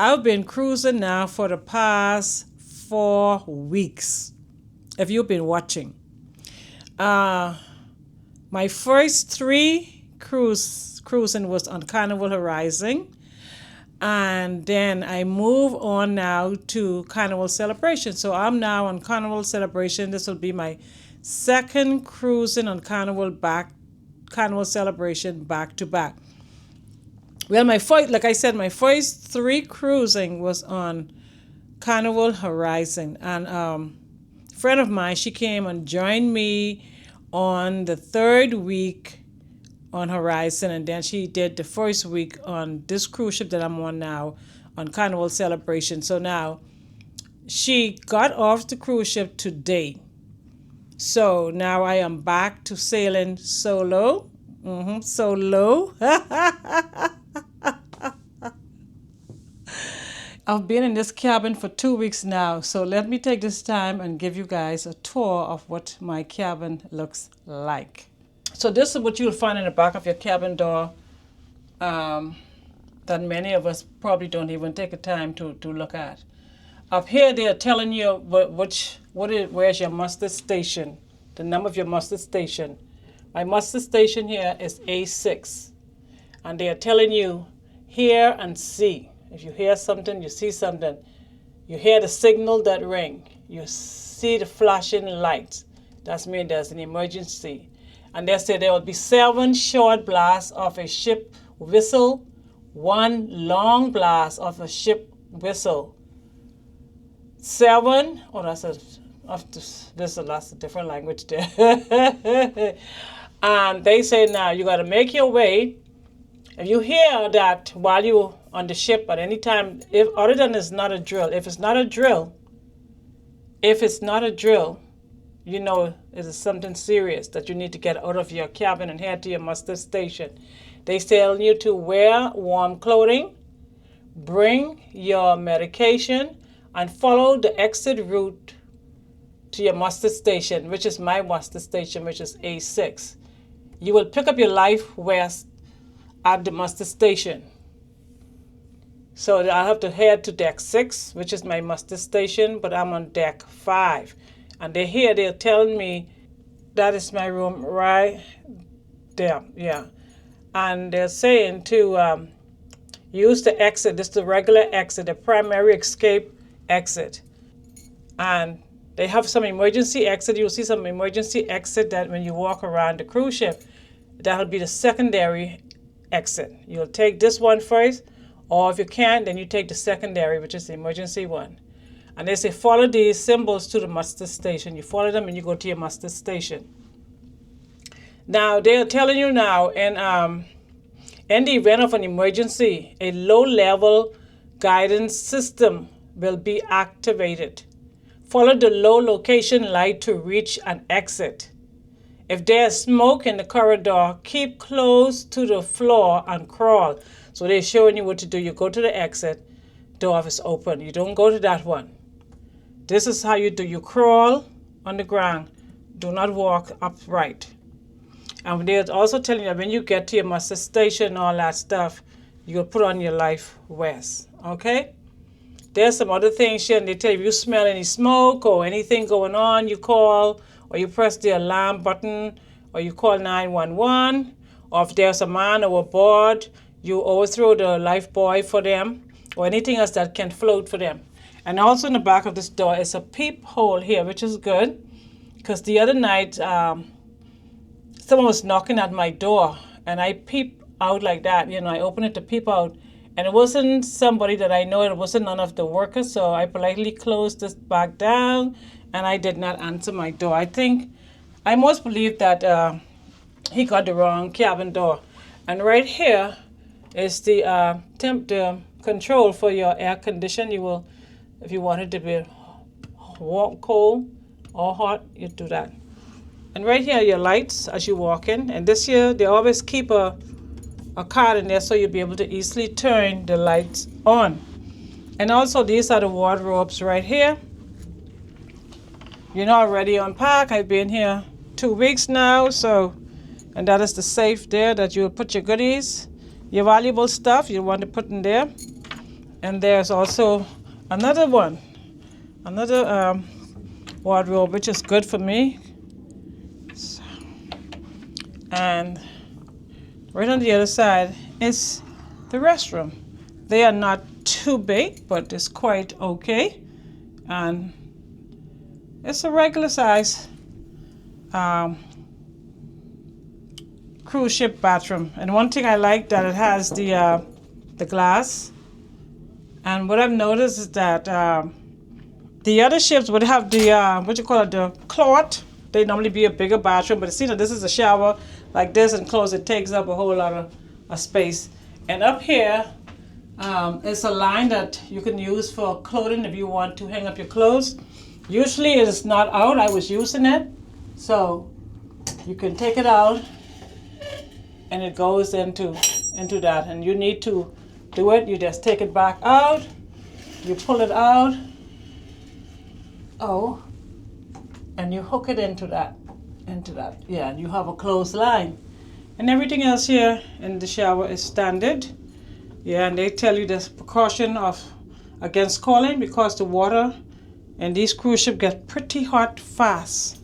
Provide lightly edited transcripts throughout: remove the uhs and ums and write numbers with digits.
I've been cruising now for the past 4 weeks, if you've been watching. My first three cruising was on Carnival Horizon, and then I move on now to Carnival Celebration. So I'm now on Carnival Celebration. This will be my second cruising on Carnival Celebration back to back. Well, like I said, my first three cruising was on Carnival Horizon, and a friend of mine, she came and joined me on the third week on Horizon, and then she did the first week on this cruise ship that I'm on now on Carnival Celebration. So now she got off the cruise ship today. So now I am back to sailing solo. Solo. I've been in this cabin for 2 weeks now, so let me take this time and give you guys a tour of what my cabin looks like. So this is what you'll find in the back of your cabin door that many of us probably don't even take the time to look at. Up here, they are telling you where's your muster station, the number of your muster station. My muster station here is A6, and they are telling you hear and see. If you hear something, you see something. You hear the signal that ring. You see the flashing lights. That means there's an emergency. And they say there will be 7 short blasts of a ship whistle, 1 long blast of a ship whistle. 7, that's a whistle, that's a different language there. And they say now you got to make your way. If you hear that while you're on the ship at any time, if other than it's not a drill, if it's not a drill, you know it is something serious that you need to get out of your cabin and head to your muster station. They tell you to wear warm clothing, bring your medication, and follow the exit route to your muster station, which is my muster station, which is A6. You will pick up your life vest at the muster station. So I have to head to deck 6, which is my muster station, but I'm on deck 5. And they're telling me that is my room right there, yeah. And they're saying to use the exit. This is the regular exit, the primary escape exit. And they have some emergency exit. You'll see some emergency exit that when you walk around the cruise ship, that'll be the secondary exit. You'll take this one first, or if you can't, then you take the secondary, which is the emergency one. And they say follow these symbols to the muster station. You follow them and you go to your muster station. Now they're telling you now, in the event of an emergency, a low-level guidance system will be activated. Follow the low location light to reach an exit. If there's smoke in the corridor, keep close to the floor and crawl. So they're showing you what to do. You go to the exit, door is open. You don't go to that one. This is how you do. You crawl on the ground. Do not walk upright. And they're also telling you that when you get to your muster station and all that stuff, you'll put on your life vest. Okay? There's some other things here, and they tell you if you smell any smoke or anything going on, you call, or you press the alarm button, or you call 911, or if there's a man overboard, you overthrow the life buoy for them, or anything else that can float for them. And also in the back of this door is a peephole here, which is good, because the other night, someone was knocking at my door, and I peeped out like that. I opened it to peep out, and it wasn't somebody that I know. It wasn't none of the workers, so I politely closed this back down, and I did not answer my door. I most believe that he got the wrong cabin door. And right here is the control for your air condition. You will, if you want it to be warm, cold, or hot, you do that. And right here are your lights as you walk in. And this here, they always keep a card in there so you'll be able to easily turn the lights on. And also these are the wardrobes right here. You're not already unpacked. I've been here 2 weeks now, and that is the safe there that you'll put your goodies, your valuable stuff you want to put in there. And there's also another one, another wardrobe, which is good for me. And right on the other side is the restroom. They are not too big, but it's quite okay. And it's a regular size cruise ship bathroom. And one thing I like that it has the glass. And what I've noticed is that the other ships would have the the cloth. They normally be a bigger bathroom, but it seems that this is a shower like this and close. It takes up a whole lot of space. And up here is a line that you can use for clothing if you want to hang up your clothes. Usually it is not out. I was using it, so you can take it out, and it goes into that. And you need to do it. You just take it back out. You pull it out. Oh, and you hook it into that. Yeah, and you have a closed line. And everything else here in the shower is standard. Yeah, and they tell you this precaution against scalding because the water and these cruise ships get pretty hot fast.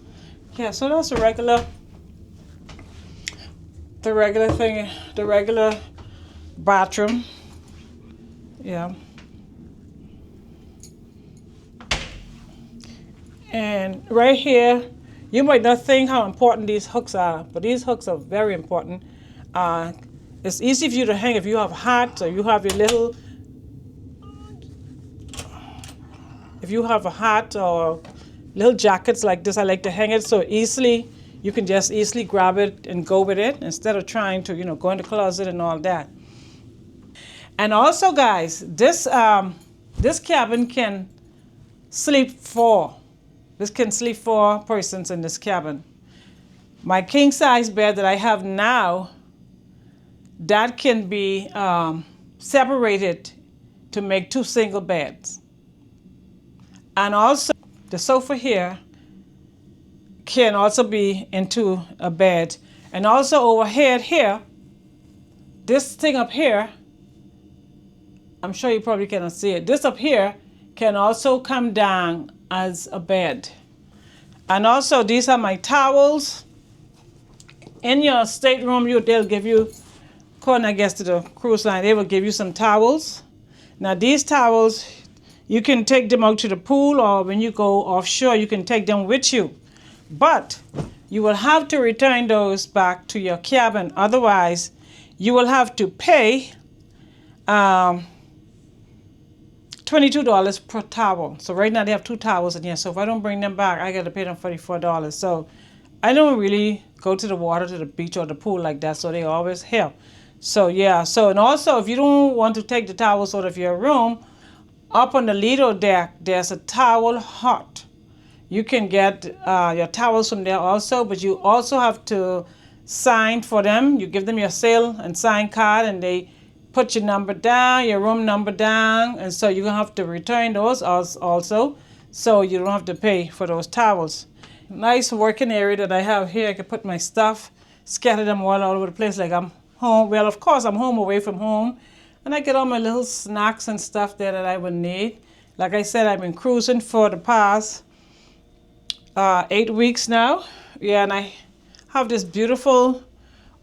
Yeah, so that's the regular thing, the regular bathroom. Yeah. And right here, you might not think how important these hooks are, but these hooks are very important. It's easy for you to hang if you have hats or you have your little, if you have a hat or little jackets like this, I like to hang it so easily. You can just easily grab it and go with it instead of trying to, go in the closet and all that. And also, guys, this cabin can sleep four. This can sleep 4 persons in this cabin. My king size bed that I have now, that can be separated to make 2 single beds. And also the sofa here can also be into a bed. And also overhead here, this thing up here, I'm sure you probably cannot see it. This up here can also come down as a bed. And also these are my towels. In your stateroom, they'll give you, according I guess to the cruise line, they will give you some towels. Now these towels, you can take them out to the pool, or when you go offshore, you can take them with you. But you will have to return those back to your cabin. Otherwise, you will have to pay $22 per towel. So right now they have 2 towels in here. So if I don't bring them back, I got to pay them $44. So I don't really go to the water, to the beach or the pool like that. So they always here. So yeah. So, and also if you don't want to take the towels out of your room, up on the Lido deck, there's a towel hut. You can get your towels from there also, but you also have to sign for them. You give them your sale and sign card, and they put your number down, your room number down, and so you're going to have to return those also, so you don't have to pay for those towels. Nice working area that I have here. I can put my stuff, scatter them all over the place like I'm home. Well, of course, I'm home away from home, and I get all my little snacks and stuff there that I would need. Like I said, I've been cruising for the past 8 weeks now. Yeah, and I have this beautiful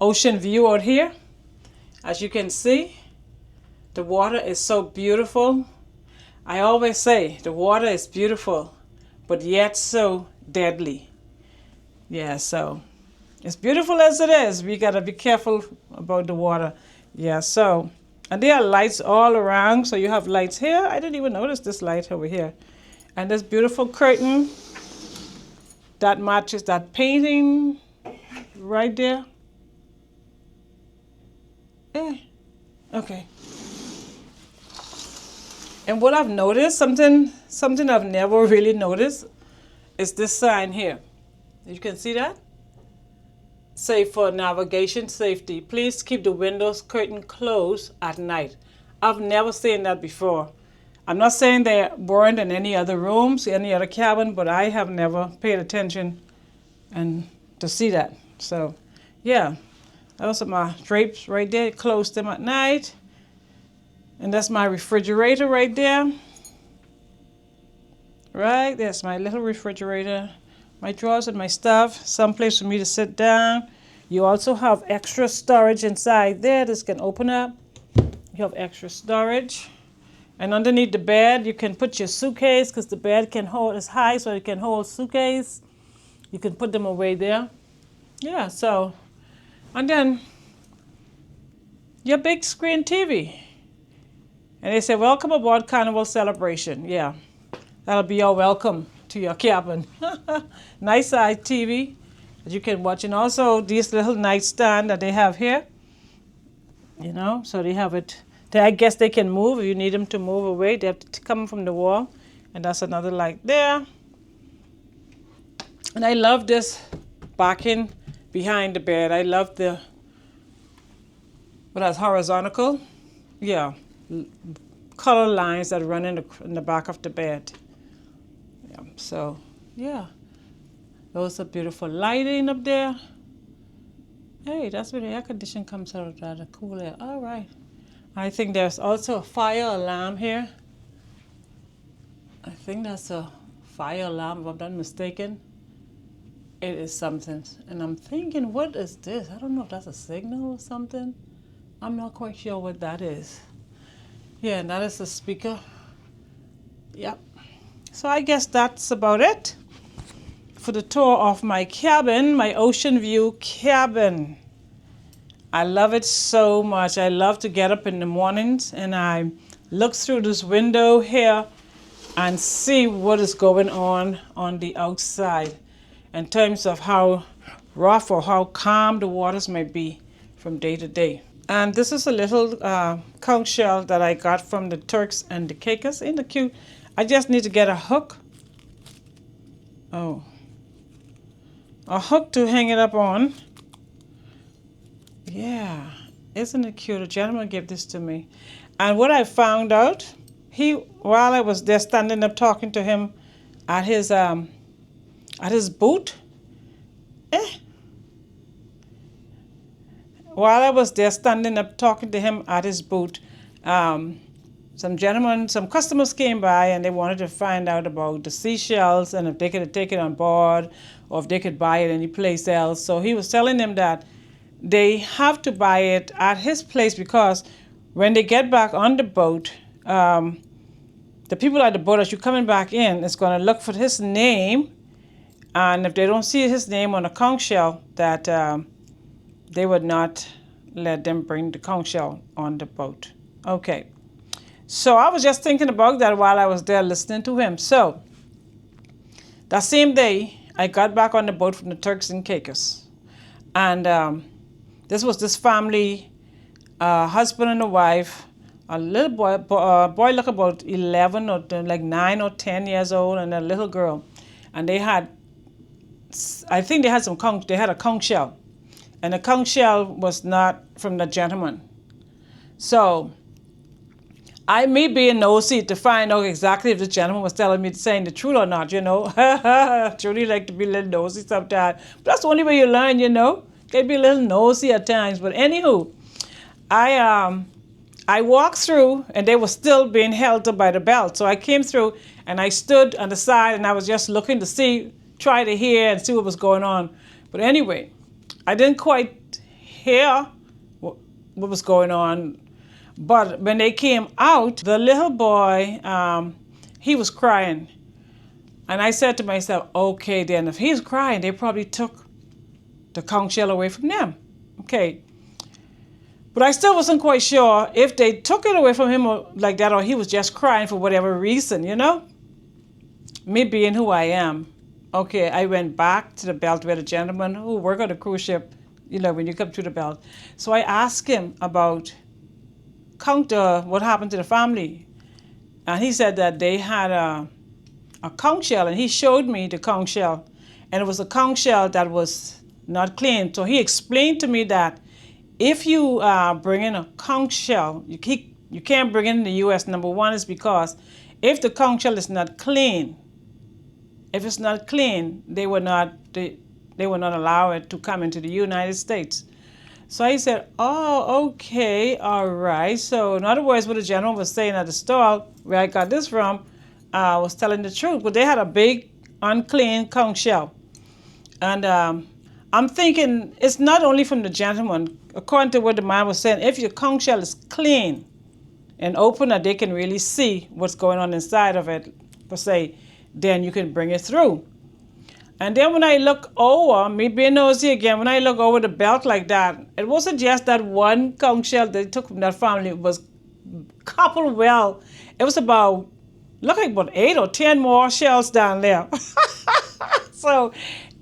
ocean view out here. As you can see, the water is so beautiful. I always say the water is beautiful, but yet so deadly. Yeah, so as beautiful as it is, we gotta be careful about the water. Yeah, so, and there are lights all around. So you have lights here. I didn't even notice this light over here. And this beautiful curtain that matches that painting right there. Okay. And what I've noticed, something I've never really noticed, is this sign here. You can see that? Say for navigation safety, please keep the windows curtain closed at night. I've never seen that before. I'm not saying they weren't in any other rooms, any other cabin, but I have never paid attention and to see that. So, yeah, those are my drapes right there. Close them at night. And that's my refrigerator right there. Right, there's my little refrigerator. My drawers and my stuff. Some place for me to sit down. You also have extra storage inside there. This can open up. You have extra storage. And underneath the bed, you can put your suitcase because the bed can hold, it's high so it can hold suitcase. You can put them away there. Yeah, so, and then your big screen TV. And they say, welcome aboard Carnival Celebration. Yeah, that'll be your welcome to your cabin. Nice size TV that you can watch. And also these little nightstand that they have here. You know, so they have it. I guess they can move if you need them to move away. They have to come from the wall. And that's another light there. And I love this backing behind the bed. I love the, that's horizontal. Yeah, color lines that run in the back of the bed. Yeah, so, yeah. Those are beautiful lighting up there. Hey, that's where the air conditioning comes out of that, the cool air. All right. I think there's also a fire alarm here. I think that's a fire alarm, if I'm not mistaken. It is something. And I'm thinking, what is this? I don't know if that's a signal or something. I'm not quite sure what that is. Yeah, and that is the speaker. Yep. So I guess that's about it for the tour of my cabin, my ocean view cabin. I love it so much. I love to get up in the mornings and I look through this window here and see what is going on the outside in terms of how rough or how calm the waters may be from day to day. And this is a little conch shell that I got from the Turks and the Caicos. Ain't it cute? I just need to get a hook. Oh. A hook to hang it up on. Yeah, isn't it cute? A gentleman gave this to me. And what I found out, while I was there standing up talking to him at his booth, while I was there standing up talking to him at his booth, some customers came by and they wanted to find out about the seashells and if they could take it on board or if they could buy it any place else. So he was telling them that they have to buy it at his place because when they get back on the boat, the people at the boat, as you're coming back in, is going to look for his name. And if they don't see his name on a conch shell, that they would not let them bring the conch shell on the boat. Okay. So I was just thinking about that while I was there listening to him. So that same day, I got back on the boat from the Turks and Caicos. And this was this family, husband and a wife, a little boy looked about 11 or like 9 or 10 years old, and a little girl. And they had, I think they had a conch shell. And the conch shell was not from the gentleman. So, me being nosy to find out exactly if the gentleman was telling me saying the truth or not, you know. Truly like to be a little nosy sometimes. But that's the only way you learn, you know. Can be a little nosy at times. But anywho, I walked through and they were still being held up by the belt. So I came through and I stood on the side and I was just looking to try to hear and see what was going on. But anyway, I didn't quite hear what was going on. But when they came out, the little boy, he was crying. And I said to myself, okay, then if he's crying, they probably took the conch shell away from them. Okay. But I still wasn't quite sure if they took it away from him or like that, or he was just crying for whatever reason, you know? Me being who I am. Okay, I went back to the belt where the gentleman who worked on the cruise ship, you know, when you come to the belt. So I asked him about what happened to the family. And he said that they had a conch shell, and he showed me the conch shell. And it was a conch shell that was not clean. So he explained to me that if you bring in a conch shell, you can't bring it in the U.S. Number one is because if the conch shell is not clean, if it's not clean, they will not allow it to come into the United States. So I said, oh, okay, all right. So in other words, what the gentleman was saying at the stall where I got this from, was telling the truth. But they had a big unclean conch shell. And I'm thinking it's not only from the gentleman. According to what the man was saying, if your conch shell is clean and open, that they can really see what's going on inside of it, per se, then you can bring it through. And then when I look over, me being nosy again, when I look over the belt like that, it wasn't just that one conch shell they took from that family. It was coupled well. It was about, look like about 8 or 10 more shells down there. So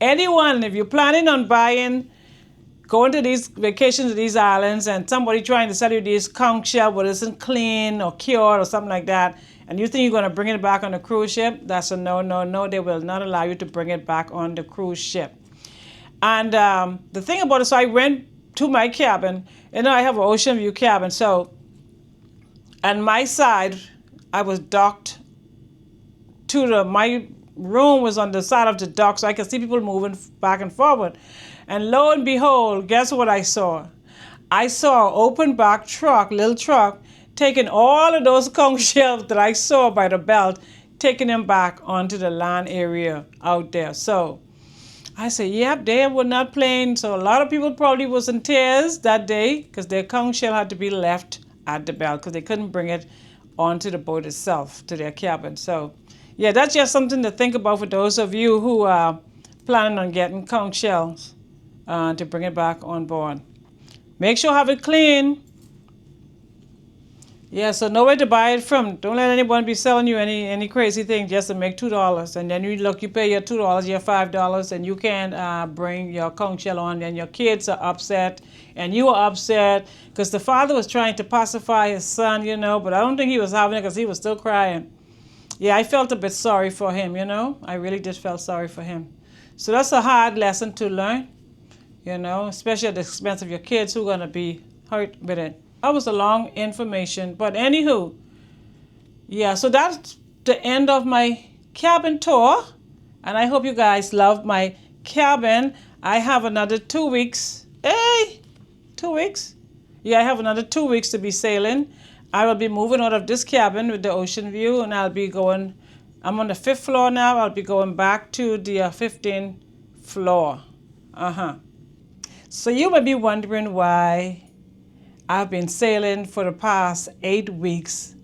anyone, if you're planning on going to these vacations to these islands and somebody trying to sell you this conch shell but isn't clean or cured or something like that, and you think you're going to bring it back on the cruise ship, that's a no, no, no. They will not allow you to bring it back on the cruise ship. And the thing about it, so I went to my cabin, and I have an ocean view cabin. So on my side, I was docked to my room was on the side of the dock, so I could see people moving back and forward. And lo and behold, guess what I saw? I saw an open back truck, little truck, taking all of those conch shells that I saw by the belt, taking them back onto the land area out there. So I said, yep, they were not playing. So a lot of people probably was in tears that day because their conch shell had to be left at the belt because they couldn't bring it onto the boat itself, to their cabin. So yeah, that's just something to think about for those of you who are planning on getting conch shells to bring it back on board. Make sure you have it clean. Yeah, so know where to buy it from. Don't let anyone be selling you any crazy thing just to make $2. And then you pay your $2, your $5, and you can't bring your conch shell on. And your kids are upset, and you are upset because the father was trying to pacify his son, but I don't think he was having it because he was still crying. Yeah, I felt a bit sorry for him, I really did feel sorry for him. So that's a hard lesson to learn, especially at the expense of your kids who are going to be hurt with it. That was a long information, but anywho, yeah, so that's the end of my cabin tour, and I hope you guys love my cabin. I have another 2 weeks. Hey, 2 weeks? Yeah, I have another 2 weeks to be sailing. I will be moving out of this cabin with the ocean view, and I'm on the 5th floor now. I'll be going back to the 15th floor. So you may be wondering why I've been sailing for the past 8 weeks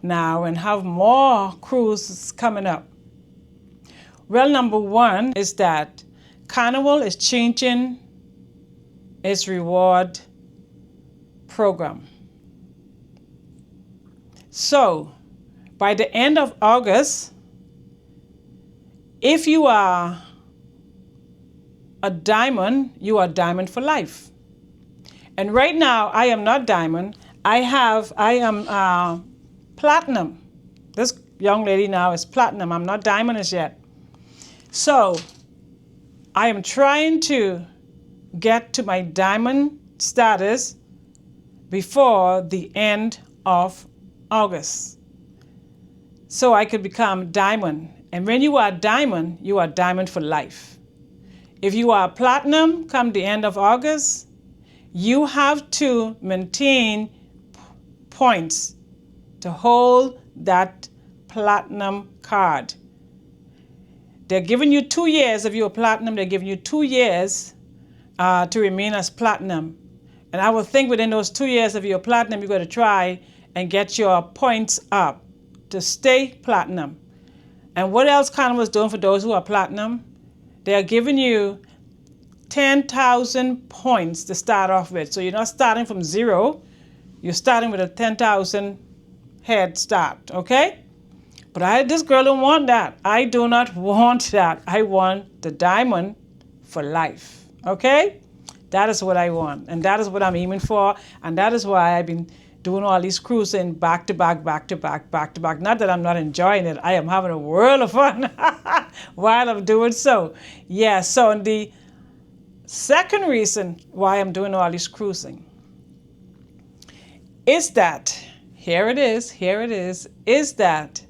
now and have more cruises coming up. Well, number one is that Carnival is changing its reward program. So, by the end of August, if you are a diamond, you are diamond for life. And right now, I am not diamond. I am platinum. This young lady now is platinum. I'm not diamond as yet. So, I am trying to get to my diamond status before the end of August, so I could become diamond. And when you are diamond for life. If you are platinum come the end of August, you have to maintain points to hold that platinum card. They're giving you 2 years. If you're platinum, they're giving you 2 years to remain as platinum. And I would think within those 2 years, if you're platinum, you're going to try and get your points up to stay platinum. And what else Carnival is doing for those who are platinum? They are giving you 10,000 points to start off with. So you're not starting from zero. You're starting with a 10,000 head start, okay? But this girl don't want that. I do not want that. I want the diamond for life, okay? That is what I want, and that is what I'm aiming for, and that is why I've been doing all these cruising back to back, back to back, back to back. Not that I'm not enjoying it. I am having a world of fun while I'm doing so. Yeah, so the second reason why I'm doing all this cruising is that, here it is that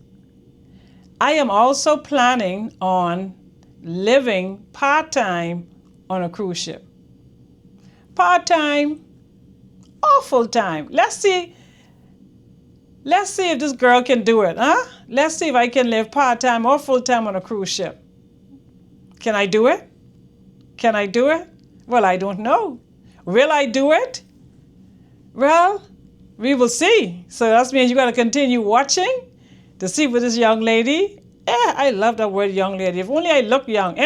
I am also planning on living part-time on a cruise ship. part-time or full-time. Let's see if this girl can do it, huh? Let's see if I can live part-time or full-time on a cruise ship. Can I do it? Can I do it? Well, I don't know. Will I do it? Well, we will see. So that means you got to continue watching to see with this young lady. I love that word young lady. If only I look young.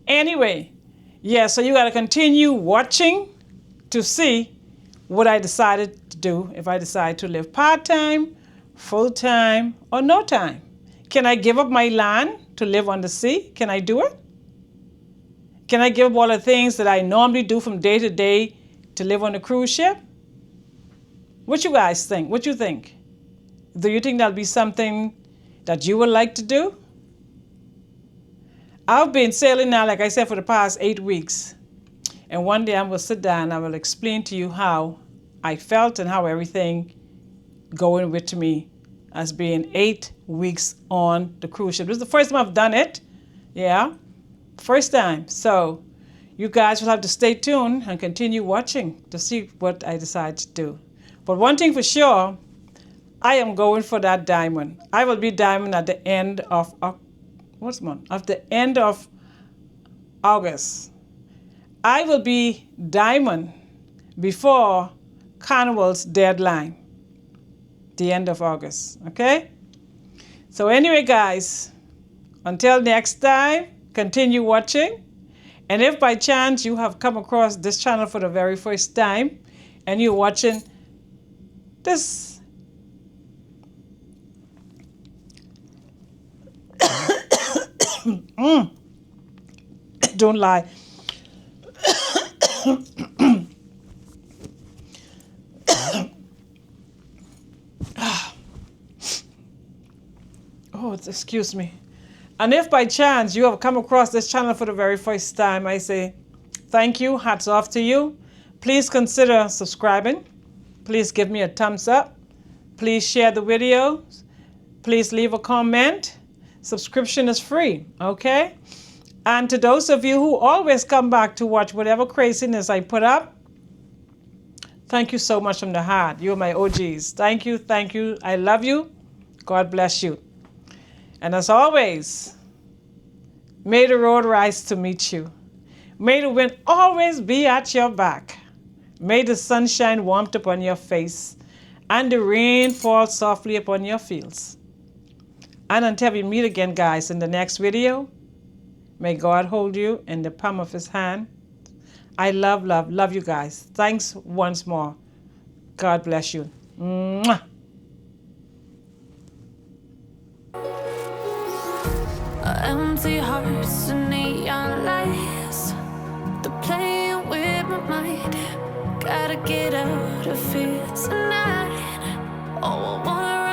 Anyway, yeah, so you got to continue watching to see what I decided to do, if I decide to live part-time, full-time, or no time. Can I give up my land to live on the sea? Can I do it? Can I give up all the things that I normally do from day to day to live on a cruise ship? What you guys think? What you think? Do you think that'll be something that you would like to do? I've been sailing now, like I said, for the past 8 weeks. And one day I'm going to sit down and I will explain to you how I felt and how everything going with me as being 8 weeks on the cruise ship. This is the first time I've done it. Yeah, first time. So you guys will have to stay tuned and continue watching to see what I decide to do. But one thing for sure, I am going for that diamond. I will be diamond at the end of end of August. I will be diamond before Carnival's deadline, the end of August. Okay? So anyway, guys, until next time, continue watching. And if by chance you have come across this channel for the very first time and you're watching this don't lie. Oh, excuse me. And if by chance you have come across this channel for the very first time, I say thank you, hats off to you. Please consider subscribing. Please give me a thumbs up. Please share the video. Please leave a comment. Subscription is free, okay? And to those of you who always come back to watch whatever craziness I put up, thank you so much from the heart. You're my OGs. Thank you, thank you. I love you. God bless you. And as always, may the road rise to meet you. May the wind always be at your back. May the sunshine warm upon your face and the rain fall softly upon your fields. And until we meet again, guys, in the next video, may God hold you in the palm of his hand. I love you guys. Thanks once more. God bless you. Mwah. Empty hearts and neon lights, they're playing with my mind. Gotta get out of here tonight. Oh, I wanna